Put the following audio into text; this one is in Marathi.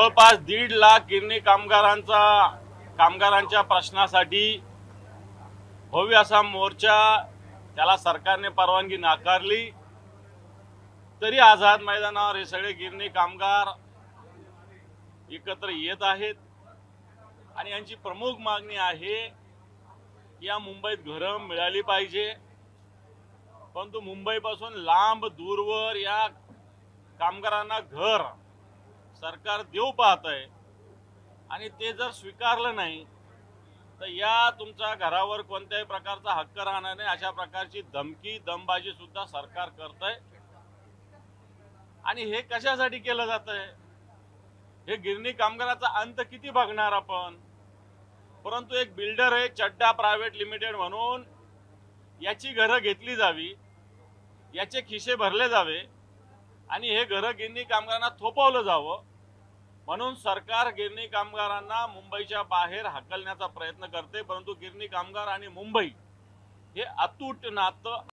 जवळपास 1.5 लाख गिरणी कामगारांच्या प्रश्नासाठी भव्य असा मोर्चा त्याला सरकारने परवानगी नाकारली तरी आझाद मैदानावर हे सगळे गिरणी कामगार एकत्र येत आहेत आणि यांची प्रमुख मागणी आहे की या मुंबईत घरं मिळाली पाहिजे। परंतु मुंबईपासून लांब दूरवर या कामगारांना घर सरकार देऊ पाहत आहे आणि ते जर स्वीकारलं नाही तर या तुमच्या घरावर कोणत्याही प्रकारचा हक्क राहणार नाही अशा प्रकारची धमकी दमबाजी सुद्धा सरकार करतंय। आणि हे कशासाठी केलं जातंय? हे गिरणी कामगाराचा अंत किती बघणार आपण? परंतु एक बिल्डर आहे चड्डा प्रायव्हेट लिमिटेड म्हणून याची घरं घेतली जावी, याचे खिसे भरले जावे आणि हे घरं गिरणी कामगारांना थोपवलं जावं म्हणून सरकार गिरणी कामगारांना मुंबईच्या बाहेर हकलण्याचा प्रयत्न करते। परंतु गिरणी कामगार आणि मुंबई हे अतूट नातं